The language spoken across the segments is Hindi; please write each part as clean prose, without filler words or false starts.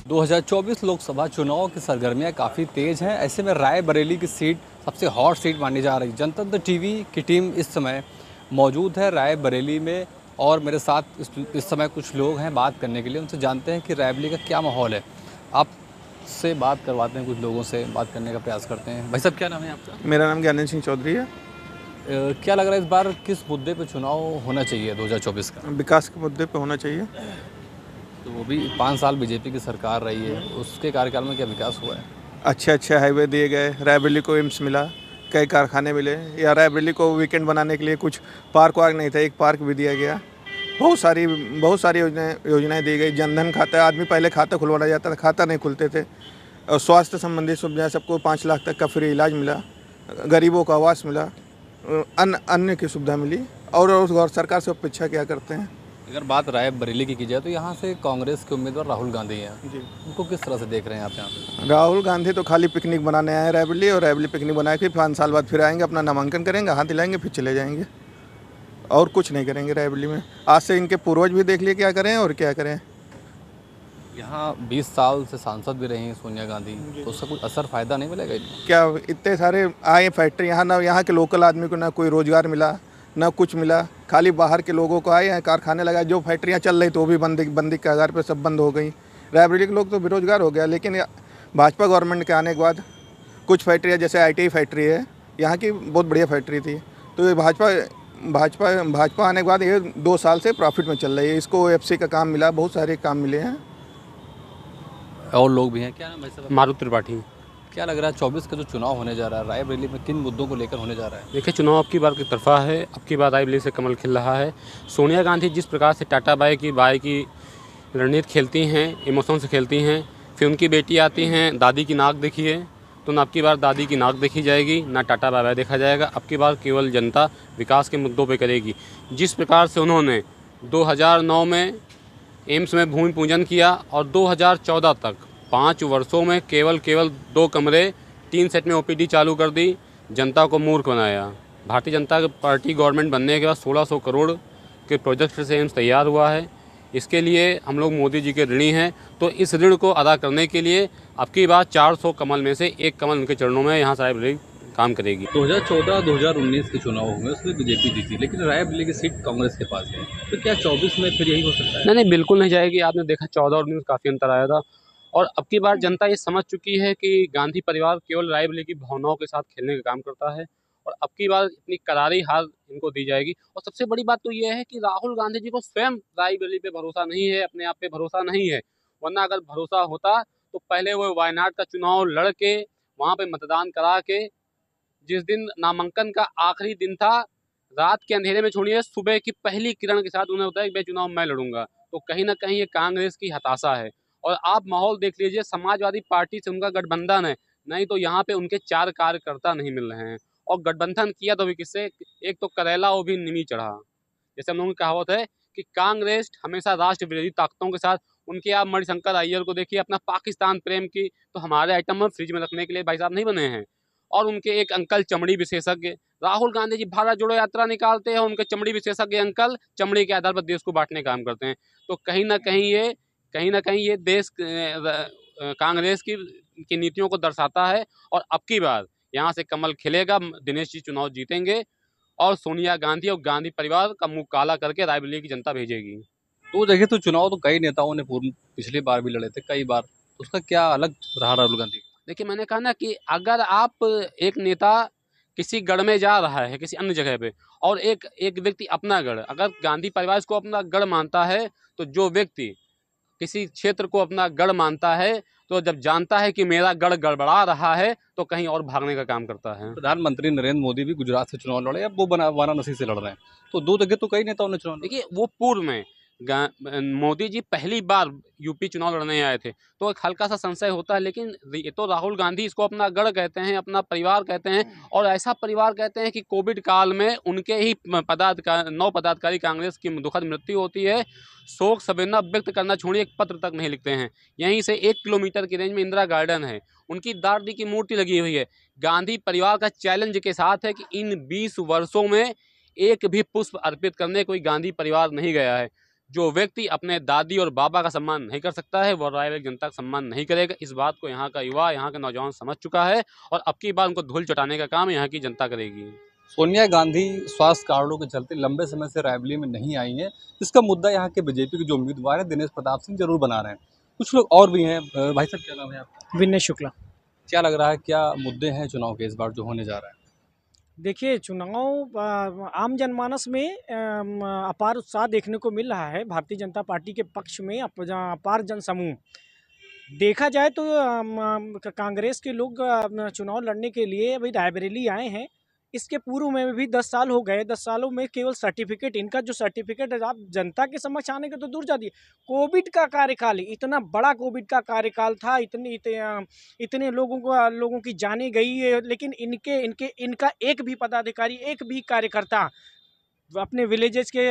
2024 लोकसभा चुनाव की सरगर्मियां काफ़ी तेज़ हैं। ऐसे में रायबरेली की सीट सबसे हॉट सीट मानी जा रही है। जनतंत्र टीवी की टीम इस समय मौजूद है रायबरेली में और मेरे साथ इस समय कुछ लोग हैं बात करने के लिए। उनसे जानते हैं कि रायबरेली का क्या माहौल है। आपसे बात करवाते हैं, कुछ लोगों से बात करने का प्रयास करते हैं। भाई साहब, क्या नाम है आपका? मेरा नाम ज्ञानेंद्र सिंह चौधरी है। क्या लग रहा है इस बार किस मुद्दे पर चुनाव होना चाहिए 2024 का? विकास के मुद्दे पे होना चाहिए। तो वो भी 5 साल बीजेपी की सरकार रही है, उसके कार्यकाल में क्या विकास हुआ है? अच्छे अच्छे हाईवे दिए गए, रायबरेली को एम्स मिला, कई कारखाने मिले, या रायबरेली को वीकेंड बनाने के लिए कुछ पार्क वार्क नहीं था, एक पार्क भी दिया गया। बहुत सारी योजनाएं दी गई। जनधन खाता, आदमी पहले खाता खुलवाना जाता था, खाता नहीं खुलते थे। और स्वास्थ्य संबंधी सुविधाएं, सबको 5 लाख तक का फ्री इलाज मिला, गरीबों को आवास मिला, अन्य की सुविधा मिली। और सरकार से अपेक्षा क्या करते हैं। अगर बात रायबरेली की जाए तो यहाँ से कांग्रेस के उम्मीदवार राहुल गांधी हैं जी, उनको किस तरह से देख रहे हैं आप यहाँ पे? राहुल गांधी तो खाली पिकनिक बनाने आए हैं रायबरेली, और रायबरेली पिकनिक बना के 5 साल बाद फिर आएंगे, अपना नामांकन करेंगे, हाथ दिलाएंगे, फिर चले जाएंगे और कुछ नहीं करेंगे रायबरेली में। आज से इनके पूर्वज भी देख लिए क्या करें और क्या करें। यहाँ 20 साल से सांसद भी रही हैं सोनिया गांधी, तो उसका कुछ असर फ़ायदा नहीं मिलेगा इनको? क्या इतने सारे आए फैक्ट्री, यहाँ ना यहाँ के लोकल आदमी को ना कोई रोज़गार मिला, ना कुछ मिला। खाली बाहर के लोगों को आए हैं, कारखाने लगाए, जो फैक्ट्रियाँ चल रही तो वो भी बंदी के आधार पर सब बंद हो गई। रायबरेली के लोग तो बेरोजगार हो गया। लेकिन भाजपा गवर्नमेंट के आने के बाद कुछ फैक्ट्रियाँ, जैसे ITI फैक्ट्री है, यहाँ की बहुत बढ़िया फैक्ट्री थी, तो ये भाजपा आने के बाद ये 2 साल से प्रॉफिट में चल रही है। इसको FC का काम मिला, बहुत सारे काम मिले हैं। और लोग भी हैं। क्या नाम है भाई साहब? मारुति त्रिपाठी। क्या लग रहा है 24 का जो चुनाव होने जा रहा है रायबरेली में, किन मुद्दों को लेकर होने जा रहा है? देखिए, चुनाव अब की बार की तरफा है। अब की बार रायबरेली से कमल खिल रहा है। सोनिया गांधी जिस प्रकार से टाटा बाई की रणनीति खेलती हैं, इमोशन से खेलती हैं, फिर उनकी बेटी आती हैं, दादी की नाक देखिए, तो ना अब की बार दादी की नाक देखी जाएगी, ना टाटा बाई देखा जाएगा। अब की बार केवल जनता विकास के मुद्दों पर करेगी। जिस प्रकार से उन्होंने 2009 में एम्स में भूमि पूजन किया और 2014 तक 5 वर्षों में केवल 2 कमरे 3 सेट में OPD चालू कर दी, जनता को मूर्ख बनाया। भारतीय जनता पार्टी गवर्नमेंट बनने के बाद 1600 करोड़ के प्रोजेक्ट से एम्स तैयार हुआ है। इसके लिए हम लोग मोदी जी के ऋणी हैं। तो इस ऋण को अदा करने के लिए अब की बार 400 कमल में से एक कमल उनके चरणों में यहाँ रायबरेली काम करेगी। 2014-2019 के चुनाव हुए, उसमें बीजेपी जीती, लेकिन रायबरेली की सीट कांग्रेस के पास है। तो क्या 24 में फिर यही हो सकता है? नहीं, बिल्कुल नहीं जाएगी। आपने देखा 14 और 19 काफ़ी अंतर आया था। और अब की बार जनता ये समझ चुकी है कि गांधी परिवार केवल रायबरेली की भावनाओं के साथ खेलने का काम करता है, और अब की बार इतनी करारी हार इनको दी जाएगी। और सबसे बड़ी बात तो ये है कि राहुल गांधी जी को स्वयं रायबरेली पे भरोसा नहीं है, अपने आप पे भरोसा नहीं है। वरना अगर भरोसा होता तो पहले वो वायनाड का चुनाव लड़ के वहाँ पे मतदान करा के, जिस दिन नामांकन का आखिरी दिन था, रात के अंधेरे में छोड़िए, सुबह की पहली किरण के साथ उन्हें बताया कि मैं चुनाव मैं लड़ूंगा। तो कहीं ना कहीं ये कांग्रेस की हताशा है। और आप माहौल देख लीजिए, समाजवादी पार्टी से उनका गठबंधन है, नहीं तो यहाँ पे उनके 4 कार्यकर्ता नहीं मिल रहे हैं। और गठबंधन किया तो भी किससे? एक तो करेला, वो भी निमी चढ़ा। जैसे हम लोगों की कहावत है कि कांग्रेस हमेशा राष्ट्र विरोधी ताकतों के साथ। उनके आप मणिशंकर अय्यर को देखिए, अपना पाकिस्तान प्रेम की, तो हमारे आइटम में फ्रिज में रखने के लिए भाई साहब नहीं बने हैं। और उनके एक अंकल चमड़ी विशेषज्ञ, राहुल गांधी जी भारत जोड़ो यात्रा निकालते हैं, उनके चमड़ी विशेषज्ञ अंकल चमड़ी के आधार पर देश को बांटने का काम करते हैं। तो कहीं ना कहीं ये देश कांग्रेस की नीतियों को दर्शाता है। और अब की बार यहाँ से कमल खिलेगा, दिनेश जी चुनाव जीतेंगे और सोनिया गांधी और गांधी परिवार का मुंह काला करके रायबरेली की जनता भेजेगी। तो देखिए, तो चुनाव तो कई नेताओं ने पूर्व पिछली बार भी लड़े थे कई बार, तो उसका क्या अलग रहा राहुल गांधी का? देखिए, मैंने कहा ना कि अगर आप एक नेता किसी गढ़ में जा रहा है, किसी अन्य जगह पे, और एक एक व्यक्ति अपना गढ़, अगर गांधी परिवार इसको अपना गढ़ मानता है, तो जो व्यक्ति किसी क्षेत्र को अपना गढ़ मानता है, तो जब जानता है कि मेरा गढ़ गड़बड़ा रहा है, तो कहीं और भागने का काम करता है। प्रधानमंत्री नरेंद्र मोदी भी गुजरात से चुनाव लड़े, अब वो वाराणसी से लड़ रहे हैं, तो 2 जगह तो कई नेताओं ने चुनाव लड़े। देखिए, वो पूर्व में मोदी जी पहली बार यूपी चुनाव लड़ने आए थे, तो एक हल्का सा संशय होता है। लेकिन ये तो राहुल गांधी इसको अपना गढ़ कहते हैं, अपना परिवार कहते हैं, और ऐसा परिवार कहते हैं कि कोविड काल में उनके ही 9 पदाधिकारी कांग्रेस की दुखद मृत्यु होती है। शोक संवेदना व्यक्त करना छोड़िए, एक पत्र तक नहीं लिखते हैं। यहीं से 1 किलोमीटर की रेंज में इंदिरा गार्डन है, उनकी दादी की मूर्ति लगी हुई है। गांधी परिवार का चैलेंज के साथ है कि इन 20 वर्षों में एक भी पुष्प अर्पित करने कोई गांधी परिवार नहीं गया है। जो व्यक्ति अपने दादी और बाबा का सम्मान नहीं कर सकता है वो रायबरेली जनता का सम्मान नहीं करेगा। इस बात को यहाँ का युवा, यहाँ के नौजवान समझ चुका है और अब की बार उनको धूल चटाने का काम यहाँ की जनता करेगी। सोनिया गांधी स्वास्थ्य कारणों के चलते लंबे समय से रायबरेली में नहीं आई हैं। इसका मुद्दा यहाँ के बीजेपी के जो उम्मीदवार हैं दिनेश प्रताप सिंह जरूर बना रहे हैं। कुछ लोग और भी हैं। भाई साहब क्या नाम है आपका? विनय शुक्ला। क्या लग रहा है, क्या मुद्दे हैं चुनाव के इस बार जो होने जा रहा है? देखिए, चुनाव आम जनमानस में अपार उत्साह देखने को मिल रहा है। भारतीय जनता पार्टी के पक्ष में अपार जनसमूह देखा जाए तो कांग्रेस के लोग चुनाव लड़ने के लिए अभी रायबरेली आए हैं। इसके पूर्व में भी 10 साल हो गए। 10 सालों में केवल सर्टिफिकेट, इनका जो सर्टिफिकेट है, आप जनता के समक्ष आने के तो दूर जा दिए। कोविड का कार्यकाल, इतना बड़ा कोविड का कार्यकाल था, इतने लोगों की जानें गई है, लेकिन इनका एक भी पदाधिकारी, एक भी कार्यकर्ता अपने विलेजेस के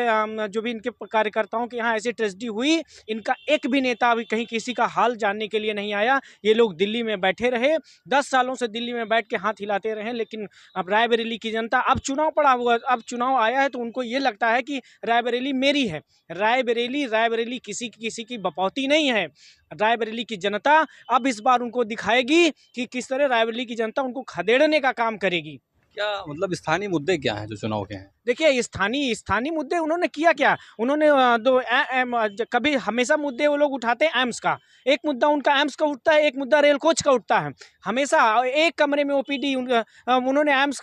जो भी इनके कार्यकर्ताओं के यहाँ ऐसी ट्रेजेडी हुई, इनका एक भी नेता अभी कहीं किसी का हाल जानने के लिए नहीं आया। ये लोग दिल्ली में बैठे रहे, 10 सालों से दिल्ली में बैठ के हाथ हिलाते रहे। लेकिन अब रायबरेली की जनता, अब चुनाव पड़ा हुआ, अब चुनाव आया है तो उनको ये लगता है कि रायबरेली मेरी है। रायबरेली किसी की बपौती नहीं है। रायबरेली की जनता अब इस बार उनको दिखाएगी कि किस तरह रायबरेली की जनता उनको खदेड़ने का काम करेगी। क्या मतलब स्थानीय मुद्दे क्या हैं जो चुनाव के हैं? देखिए, स्थानीय मुद्दे उन्होंने किया क्या? उन्होंने कभी हमेशा मुद्दे वो लोग उठाते हैं एम्स का। एक मुद्दा उनका एम्स का उठता है, एक मुद्दा रेल कोच का उठता है। हमेशा एक कमरे में ओपीडी, उन्होंने एम्स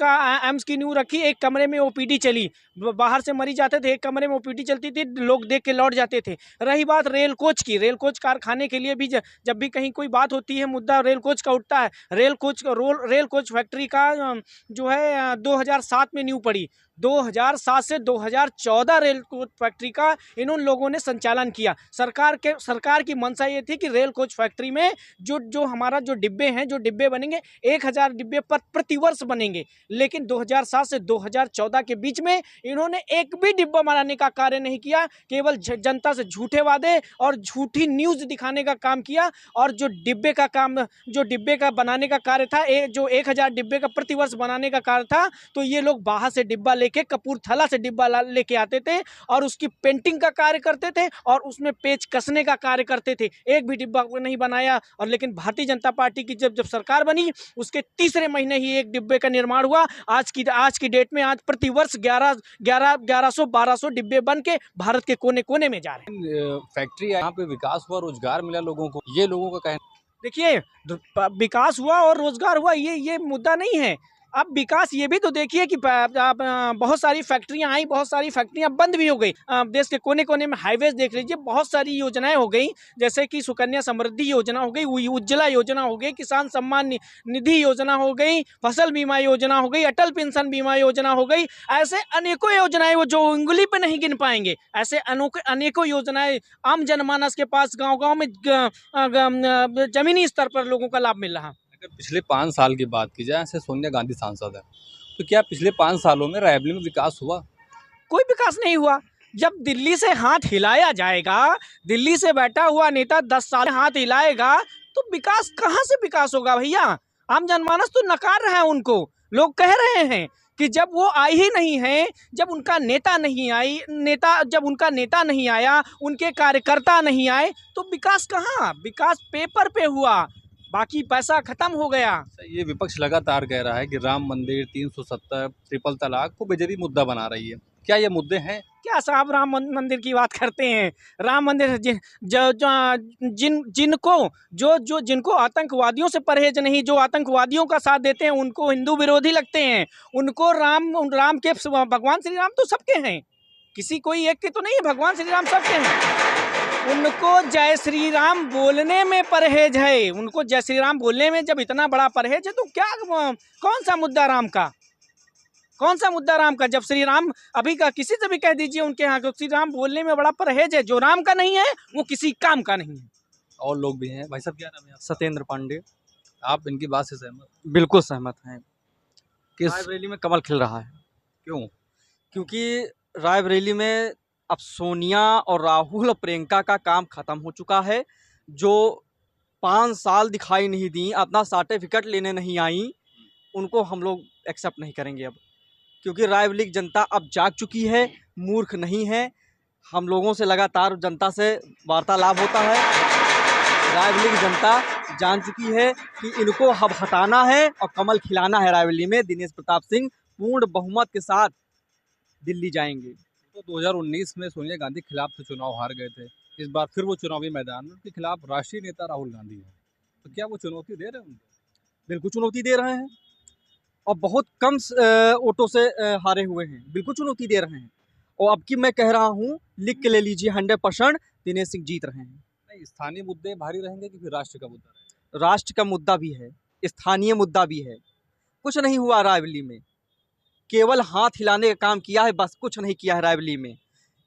की नींव रखी, एक कमरे में ओपीडी चली। बाहर से मरीज आते थे, एक कमरे में ओपीडी चलती थी, लोग देख के लौट जाते थे। रही बात रेल कोच की, रेल कोच कारखाने के लिए भी जब भी कहीं कोई बात होती है, मुद्दा रेल कोच का उठता है। रेल कोच फैक्ट्री का जो है 2007 में नींव पड़ी। 2007 से 2014 रेल कोच फैक्ट्री का इन लोगों ने संचालन किया। सरकार की मंशा ये थी कि रेल कोच फैक्ट्री में जो हमारा जो डिब्बे बनेंगे, 1000 डिब्बे प्रति वर्ष बनेंगे। लेकिन 2007 से 2014 के बीच में इन्होंने एक भी डिब्बा बनाने का कार्य नहीं किया। केवल जनता से झूठे वादे और झूठी न्यूज़ दिखाने का काम किया। और जो डिब्बे का बनाने का कार्य था, जो 1000 डिब्बे का प्रति वर्ष बनाने का कार्य था, तो ये लोग बाहर से डिब्बा लेके, कपूरथला से डिब्बा लेके आते थे और उसकी पेंटिंग का कार्य करते थे और उसमें पेच कसने का कार्य करते थे। एक भी डिब्बा नहीं बनाया। और लेकिन भारतीय जनता पार्टी की जब सरकार बनी, उसके तीसरे महीने ही एक डिब्बे का निर्माण हुआ। आज की डेट में आज प्रति वर्ष 1100-1200 डिब्बे बन के भारत के कोने कोने में जा रहे हैं। फैक्ट्री यहाँ पे विकास हुआ, रोजगार मिला लोगों को, ये लोगों का कहना। देखिए, विकास हुआ और रोजगार हुआ, ये मुद्दा नहीं है। अब विकास ये भी तो देखिए कि बहुत सारी फैक्ट्रियां आई, बहुत सारी फैक्ट्रियां बंद भी हो गई। देश के कोने कोने में हाईवेज देख लीजिए, बहुत सारी योजनाएं हो गई, जैसे कि सुकन्या समृद्धि योजना हो गई, उज्ज्वला योजना हो गई, किसान सम्मान निधि योजना हो गई, फसल बीमा योजना हो गई, अटल पेंशन बीमा योजना हो गई। ऐसे अनेकों योजनाएं वो जो उंगली पे नहीं गिन पाएंगे, ऐसे अनेकों योजनाएं आम जनमानस के पास गाँव में जमीनी स्तर पर लोगों का लाभ मिल रहा है। अगर पिछले 5 साल की बात की जाए, ऐसे सोनिया गांधी सांसद है, तो क्या पिछले 5 सालों में रायबरेली में विकास हुआ? कोई विकास नहीं हुआ। जब दिल्ली से हाथ हिलाया जाएगा, दिल्ली से बैठा हुआ नेता 10 साल हाथ हिलाएगा, तो विकास कहाँ से विकास होगा भैया? आम जनमानस तो नकार रहा है उनको। लोग कह रहे हैं कि जब वो आई ही नहीं है, जब उनका नेता नहीं आया, उनके कार्यकर्ता नहीं आए, तो विकास कहाँ? विकास पेपर पे हुआ, बाकी पैसा खत्म हो गया। ये विपक्ष लगातार कह रहा है कि राम मंदिर, 370, ट्रिपल तलाक को बेजती मुद्दा बना रही है। क्या ये मुद्दे हैं? क्या साहब राम मंदिर की बात करते हैं? राम मंदिर जिनको आतंकवादियों से परहेज नहीं, जो आतंकवादियों का साथ देते हैं, उनको हिंदू विरोधी लगते हैं। उनको राम के भगवान श्री राम तो सबके हैं, किसी कोई एक के तो नहीं है, भगवान श्री राम सबके हैं। उनको जय श्री राम बोलने में परहेज है। उनको जय श्री राम बोलने में जब इतना बड़ा परहेज है, तो क्या कौन सा मुद्दा राम का? कौन सा मुद्दा राम का? जब श्री राम, अभी का किसी से भी कह दीजिए उनके यहाँ श्री राम बोलने में बड़ा परहेज है। जो राम का नहीं है वो किसी काम का नहीं है। और लोग भी हैं। भाई साहब क्या नाम है? सत्येंद्र पांडे। आप इनकी बात से सहमत? बिल्कुल सहमत हैं। किस? रायबरेली में कमल खिल रहा है। क्यों? क्योंकि रायबरेली में अब सोनिया और राहुल और प्रियंका का काम खत्म हो चुका है। जो 5 साल दिखाई नहीं दी, अपना सर्टिफिकेट लेने नहीं आई, उनको हम लोग एक्सेप्ट नहीं करेंगे अब। क्योंकि रायबरेली की जनता अब जाग चुकी है, मूर्ख नहीं है। हम लोगों से लगातार जनता से वार्तालाप होता है। रायबरेली की जनता जान चुकी है कि इनको अब हटाना है और कमल खिलाना है। रायबरेली में दिनेश प्रताप सिंह पूर्ण बहुमत के साथ दिल्ली जाएंगे। तो 2019 में सोनिया गांधी खिलाफ से चुनाव हार गए थे, इस बार फिर वो चुनावी मैदान में, उनके खिलाफ राष्ट्रीय नेता राहुल गांधी हैं, तो क्या वो चुनौती दे रहे हैं उनको? बिल्कुल चुनौती दे रहे हैं और बहुत कम वोटों से हारे हुए हैं। बिल्कुल चुनौती दे रहे हैं और अब की मैं कह रहा हूँ, लिख के ले लीजिए, 100% दिनेश सिंह जीत रहे हैं। नहीं, स्थानीय मुद्दे भारी रहेंगे कि फिर राष्ट्र का मुद्दा रहेगा? राष्ट्र का मुद्दा भी है, स्थानीय मुद्दा भी है। कुछ नहीं हुआ रायबरेली में, केवल हाथ हिलाने का काम किया है, बस कुछ नहीं किया है रायबरेली में।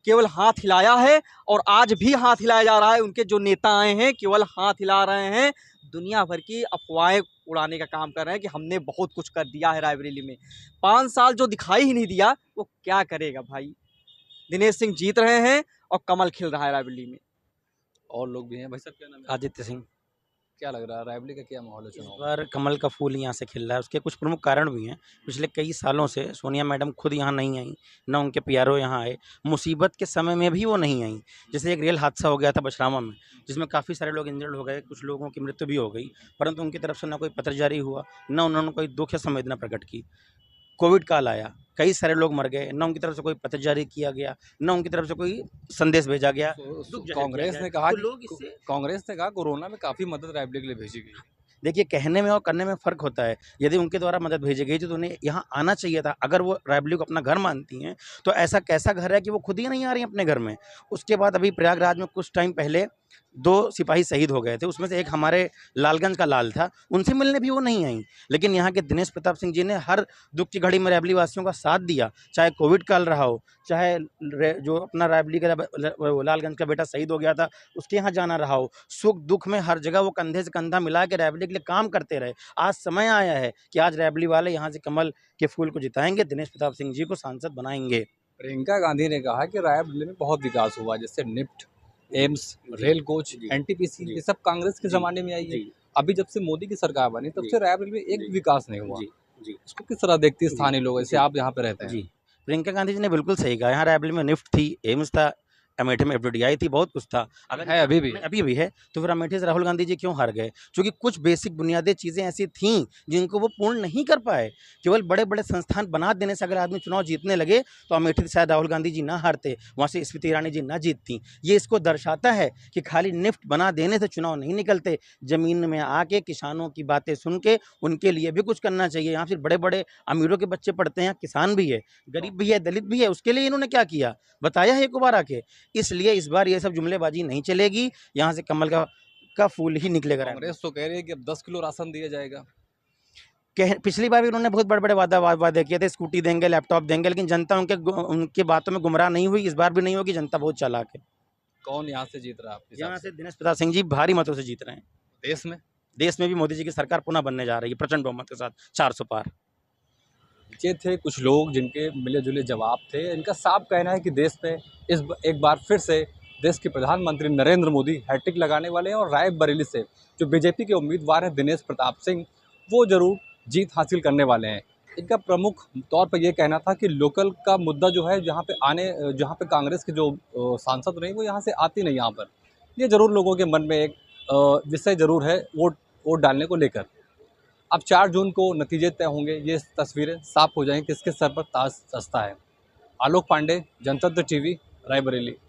केवल हाथ हिलाया है और आज भी हाथ हिलाया जा रहा है। उनके जो नेता आए हैं केवल हाथ हिला रहे हैं, दुनिया भर की अफवाहें उड़ाने का काम कर रहे हैं कि हमने बहुत कुछ कर दिया है रायबरेली में। 5 साल जो दिखाई ही नहीं दिया वो क्या करेगा भाई। दिनेश सिंह जीत रहे हैं और कमल खिल रहा है रायबरेली में। और लोग भी हैं। भाई साहब क्या नाम है? आदित्य सिंह। क्या लग रहा है रायबरेली का क्या माहौल है इस चुनाव? बार कमल का फूल यहाँ से खिल रहा है। उसके कुछ प्रमुख कारण भी हैं। पिछले कई सालों से सोनिया मैडम खुद यहाँ नहीं आई, न उनके पीआरओ यहाँ आए। मुसीबत के समय में भी वो नहीं आई। जैसे एक रेल हादसा हो गया था बछरावा में, जिसमें काफ़ी सारे लोग इंजर्ड हो गए, कुछ लोगों की मृत्यु भी हो गई, परंतु उनकी तरफ से न कोई पत्र जारी हुआ, न उन्होंने कोई दुख या संवेदना प्रकट की। कोविड काल आया, कई सारे लोग मर गए, न उनकी तरफ से कोई पत्र जारी किया गया, न उनकी तरफ से कोई संदेश भेजा गया। दुख जाहिर कांग्रेस किया ने गया। कहा तो कि लोग इससे कांग्रेस ने कहा कोरोना में काफ़ी मदद रायबरेली के लिए भेजी गई। देखिए, कहने में और करने में फ़र्क होता है। यदि उनके द्वारा मदद भेजी गई थी तो उन्हें यहाँ आना चाहिए था। अगर वो रायबरेली को अपना घर मानती हैं तो ऐसा कैसा घर है कि वो खुद ही नहीं आ रही हैं अपने घर में। उसके बाद अभी प्रयागराज में कुछ टाइम पहले 2 सिपाही शहीद हो गए थे, उसमें से एक हमारे लालगंज का लाल था, उनसे मिलने भी वो नहीं आई। लेकिन यहाँ के दिनेश प्रताप सिंह जी ने हर दुख की घड़ी में रायबरेली वासियों का साथ दिया, चाहे कोविड काल रहा हो, चाहे जो अपना रायबरेली का लालगंज का बेटा शहीद हो गया था उसके यहाँ जाना रहा हो, सुख दुख में हर जगह वो कंधे से कंधा मिला के रायबरेली के लिए काम करते रहे। आज समय आया है कि आज रायबरेली वाले यहाँ से कमल के फूल को जिताएंगे, दिनेश प्रताप सिंह जी को सांसद बनाएंगे। प्रियंका गांधी ने कहा कि रायबरेली में बहुत विकास हुआ, जैसे NIFT, AIIMS, rail coach, NTPC, ये सब कांग्रेस के ज़माने में आई है। अभी जब से मोदी की सरकार बनी तब से रायबरेली में एक भी विकास नहीं हुआ। इसको किस तरह देखती है स्थानीय लोग, जैसे आप यहाँ पे रहते हैं? जी, प्रियंका गांधी जी ने बिल्कुल सही कहा। यहाँ रायबरेली में निफ्ट थी, एम्स था, अमेठी में एफडीआई थी, बहुत कुछ था। अगर है अभी भी? अभी भी है, तो फिर अमेठी से राहुल गांधी जी क्यों हार गए? क्योंकि कुछ बेसिक बुनियादी चीज़ें ऐसी थीं जिनको वो पूर्ण नहीं कर पाए। केवल बड़े-बड़े संस्थान बना देने से अगर आदमी चुनाव जीतने लगे तो अमेठी से शायद राहुल गांधी जी ना हारते, वहाँ से स्मृति ईरानी जी ना जीतती। ये इसको दर्शाता है कि खाली निफ्ट बना देने से चुनाव नहीं निकलते, ज़मीन में आके किसानों की बातें सुन के उनके लिए भी कुछ करना चाहिए। यहाँ सिर्फ बड़े-बड़े अमीरों के बच्चे पढ़ते हैं, किसान भी है, गरीब भी है, दलित भी है, उसके लिए इन्होंने क्या किया? बताया है एक बार आके। इसलिए इस बार ये सब जुमलेबाजी नहीं चलेगी, यहाँ से कमल का फूल ही निकलेगा। कांग्रेस तो कह रही है कि अब 10 किलो राशन दिया जाएगा। पिछली बार भी उन्होंने बहुत बड़े-बड़े वादे किए थे, स्कूटी देंगे, लैपटॉप देंगे, लेकिन जनता उनके बातों में गुमराह नहीं हुई। इस बार भी नहीं होगी, जनता बहुत चालाक है। कौन यहाँ से जीत रहा है आपके हिसाब यहाँ से? से दिनेश प्रताप सिंह जी भारी मतों से जीत रहे हैं। देश में? देश में भी मोदी जी की सरकार पुनः बनने जा रही है प्रचंड बहुमत के साथ, 400 पार। ये थे कुछ लोग जिनके मिले-जुले जवाब थे। इनका साफ कहना है कि देश में एक बार फिर से देश के प्रधानमंत्री नरेंद्र मोदी हैट्रिक लगाने वाले हैं और रायबरेली से जो बीजेपी के उम्मीदवार हैं दिनेश प्रताप सिंह, वो ज़रूर जीत हासिल करने वाले हैं। इनका प्रमुख तौर पर ये कहना था कि लोकल का मुद्दा जो है जहाँ पे कांग्रेस के जो सांसद रहे वो यहाँ से आती नहीं यहाँ पर। ये ज़रूर लोगों के मन में एक विषय ज़रूर है वोट डालने को लेकर। अब 4 जून को नतीजे तय होंगे, ये तस्वीरें साफ हो जाएंगी किसके सर पर ताज सजता है। आलोक पांडे, जनतंत्र टीवी, रायबरेली।